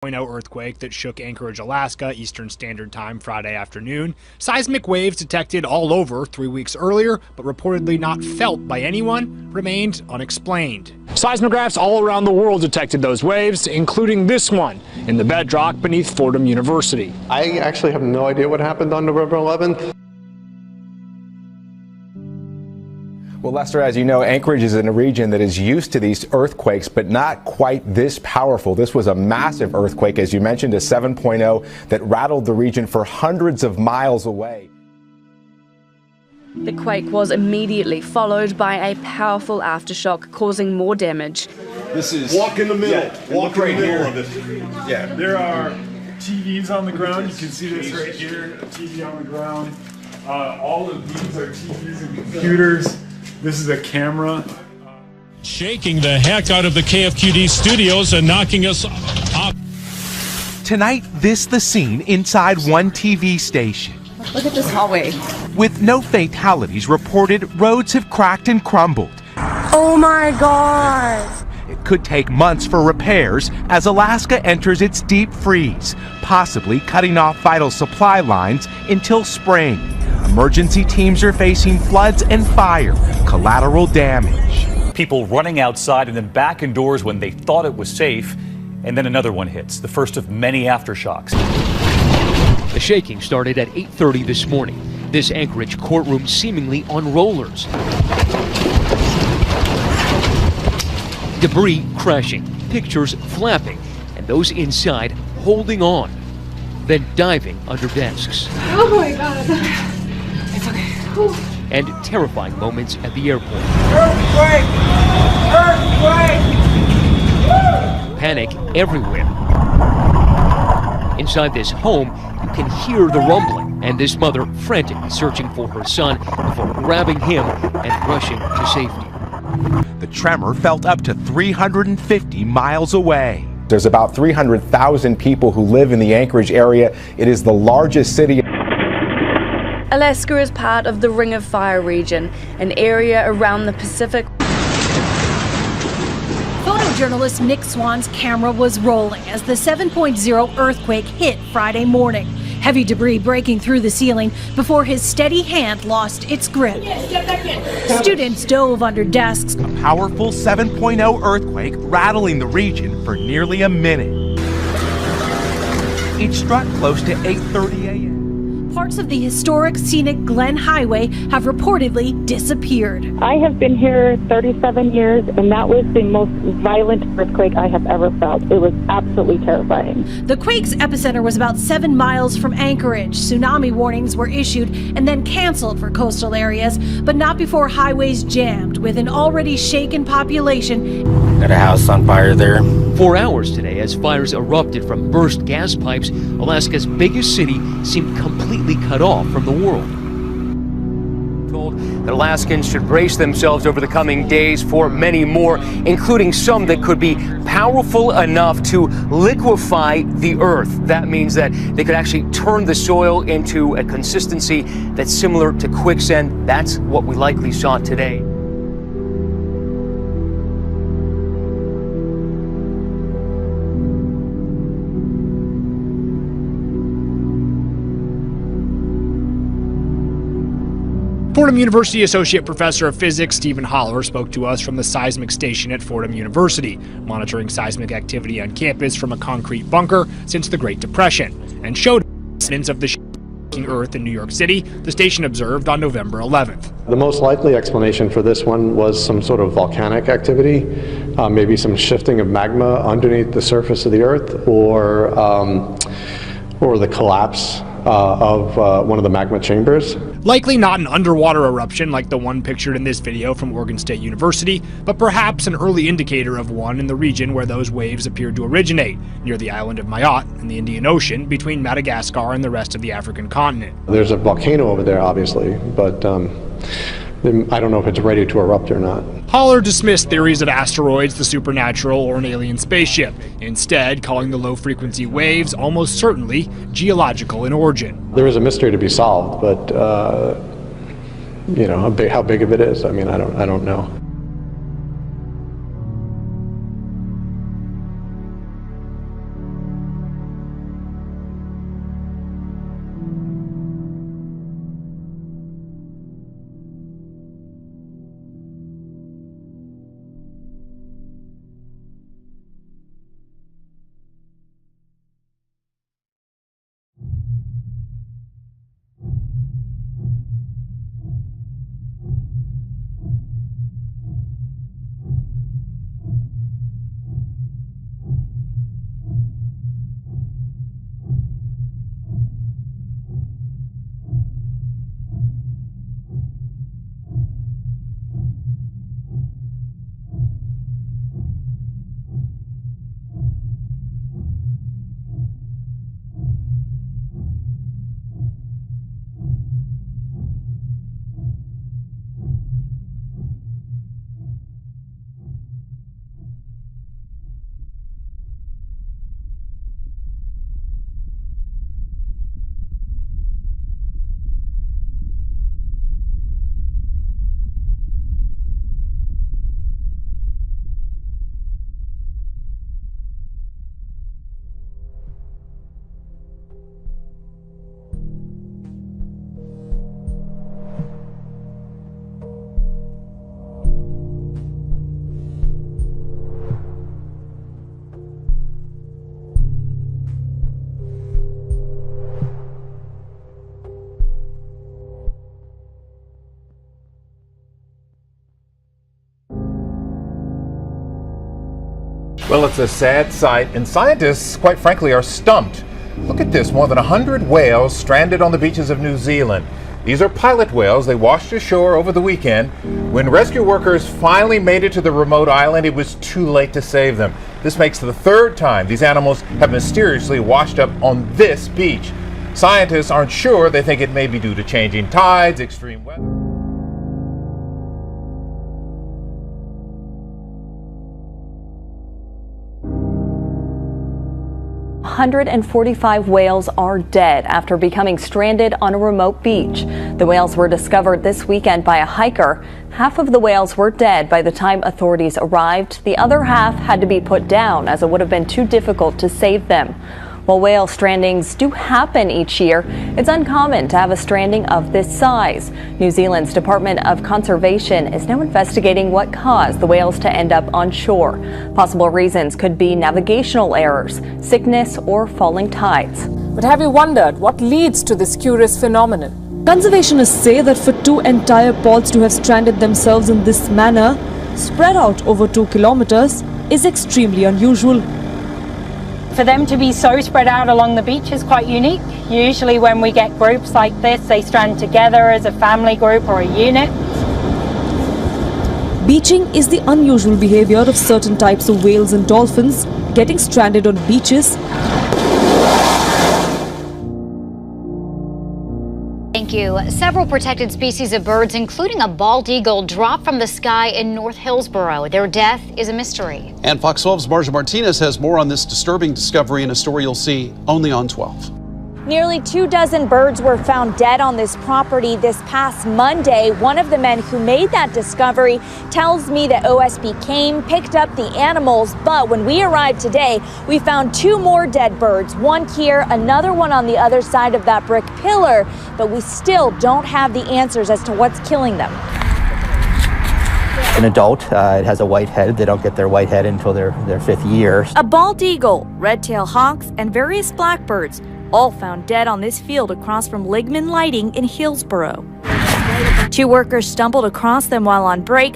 earthquake that shook Anchorage, Alaska, Eastern Standard Time Friday afternoon. Seismic waves detected all over 3 weeks earlier, but reportedly not felt by anyone, remained unexplained. Seismographs all around the world detected those waves, including this one in the bedrock beneath Fordham University. I actually have no idea what happened on November 11th. Well, Lester, as you know, Anchorage is in a region that is used to these earthquakes, but not quite this powerful. This was a massive earthquake, as you mentioned, a 7.0 that rattled the region for hundreds of miles away. The quake was immediately followed by a powerful aftershock, causing more damage. This is walk in the middle. Yeah, walk right here. Of it. Yeah, there are TVs on the ground. You can see this right here, a TV on the ground. All of these are TVs and computers. This is a camera. Shaking the heck out of the KFQD studios and knocking us off. Tonight, this the scene inside one TV station. Look at this hallway. With no fatalities reported, roads have cracked and crumbled. Oh my God! It could take months for repairs as Alaska enters its deep freeze, possibly cutting off vital supply lines until spring. Emergency teams are facing floods and fire, collateral damage. People running outside and then back indoors when they thought it was safe, and then another one hits, the first of many aftershocks. The shaking started at 8:30 this morning. This Anchorage courtroom seemingly on rollers. Debris crashing, pictures flapping, and those inside holding on, then diving under desks. Oh my God. It's okay. Whew. And terrifying moments at the airport. Earthquake! Earthquake! Panic everywhere. Inside this home, you can hear the rumbling, and this mother frantically searching for her son before grabbing him and rushing to safety. The tremor felt up to 350 miles away. There's about 300,000 people who live in the Anchorage area. It is the largest city. Alaska is part of the Ring of Fire region, an area around the Pacific. Photojournalist Nick Swan's camera was rolling as the 7.0 earthquake hit Friday morning. Heavy debris breaking through the ceiling before his steady hand lost its grip. Students dove under desks. A powerful 7.0 earthquake rattling the region for nearly a minute. It struck close to 8:30 a.m. Parts of the historic scenic Glen Highway have reportedly disappeared. I have been here 37 years, and that was the most violent earthquake I have ever felt. It was absolutely terrifying. The quake's epicenter was about 7 miles from Anchorage. Tsunami warnings were issued and then canceled for coastal areas, but not before highways jammed with an already shaken population. Got a house on fire there. 4 hours today as fires erupted from burst gas pipes. Alaska's biggest city seemed completely cut off from the world. Told that Alaskans should brace themselves over the coming days for many more, including some that could be powerful enough to liquefy the earth. That means that they could actually turn the soil into a consistency that's similar to quicksand. That's what we likely saw today. Fordham University Associate Professor of Physics Stephen Holler spoke to us from the seismic station at Fordham University, monitoring seismic activity on campus from a concrete bunker since the Great Depression, and showed evidence of the shaking earth in New York City the station observed on November 11th. The most likely explanation for this one was some sort of volcanic activity, maybe some shifting of magma underneath the surface of the earth, or the collapse of one of the magma chambers. Likely not an underwater eruption like the one pictured in this video from Oregon State University, but perhaps an early indicator of one in the region where those waves appeared to originate, near the island of Mayotte in the Indian Ocean between Madagascar and the rest of the African continent. There's a volcano over there, obviously, but I don't know if it's ready to erupt or not. Holler dismissed theories of asteroids, the supernatural, or an alien spaceship, instead calling the low-frequency waves almost certainly geological in origin. There is a mystery to be solved, but you know, how big of it is, I mean, I don't know. Well, it's a sad sight, and scientists, quite frankly, are stumped. Look at this, more than 100 whales stranded on the beaches of New Zealand. These are pilot whales. They washed ashore over the weekend. When rescue workers finally made it to the remote island, it was too late to save them. This makes the third time these animals have mysteriously washed up on this beach. Scientists aren't sure. They think it may be due to changing tides, extreme weather. 145 whales are dead after becoming stranded on a remote beach. The whales were discovered this weekend by a hiker. Half of the whales were dead by the time authorities arrived. The other half had to be put down as it would have been too difficult to save them. While whale strandings do happen each year, it's uncommon to have a stranding of this size. New Zealand's Department of Conservation is now investigating what caused the whales to end up on shore. Possible reasons could be navigational errors, sickness, or falling tides. But have you wondered what leads to this curious phenomenon? Conservationists say that for two entire pods to have stranded themselves in this manner, spread out over 2 kilometers, is extremely unusual. For them to be so spread out along the beach is quite unique. Usually when we get groups like this, they strand together as a family group or a unit. Beaching is the unusual behavior of certain types of whales and dolphins getting stranded on beaches. Thank you. Several protected species of birds, including a bald eagle, dropped from the sky in North Hillsborough. Their death is a mystery. And Fox 12's Marja Martinez has more on this disturbing discovery in a story you'll see only on 12. Nearly 24 birds were found dead on this property this past Monday. One of the men who made that discovery tells me that OSP came, picked up the animals, but when we arrived today, we found 2 more dead birds, one here, another one on the other side of that brick pillar, but we still don't have the answers as to what's killing them. An adult, it has a white head. They don't get their white head until their 5th year. A bald eagle, red-tailed hawks, and various blackbirds all found dead on this field across from Ligman Lighting in Hillsborough. 2 workers stumbled across them while on break.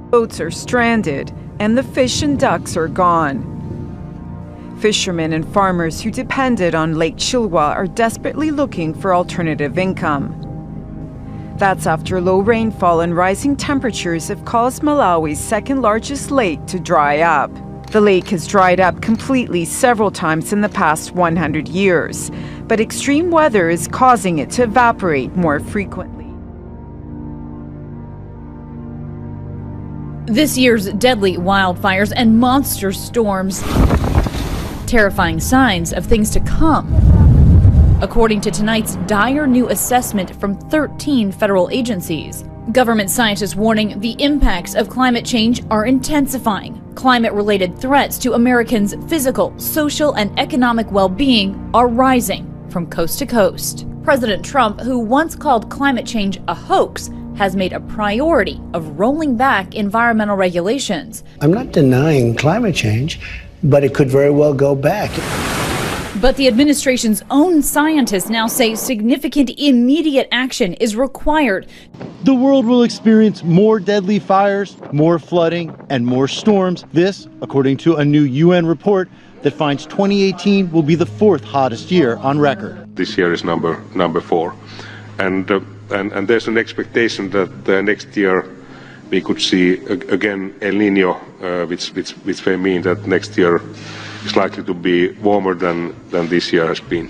Boats are stranded and the fish and ducks are gone. Fishermen and farmers who depended on Lake Chilwa are desperately looking for alternative income. That's after low rainfall and rising temperatures have caused Malawi's 2nd largest lake to dry up. The lake has dried up completely several times in the past 100 years, but extreme weather is causing it to evaporate more frequently. This year's deadly wildfires and monster storms, terrifying signs of things to come. According to tonight's dire new assessment from 13 federal agencies. Government scientists warning the impacts of climate change are intensifying. Climate-related threats to Americans' physical, social, and economic well-being are rising from coast to coast. President Trump, who once called climate change a hoax, has made a priority of rolling back environmental regulations. I'm not denying climate change, but it could very well go back. But the administration's own scientists now say significant immediate action is required. The world will experience more deadly fires, more flooding, and more storms. This, according to a new UN report that finds 2018 will be the 4th hottest year on record. This year is number 4. And there's an expectation that next year we could see again El Nino, which may mean that next year is likely to be warmer than this year has been.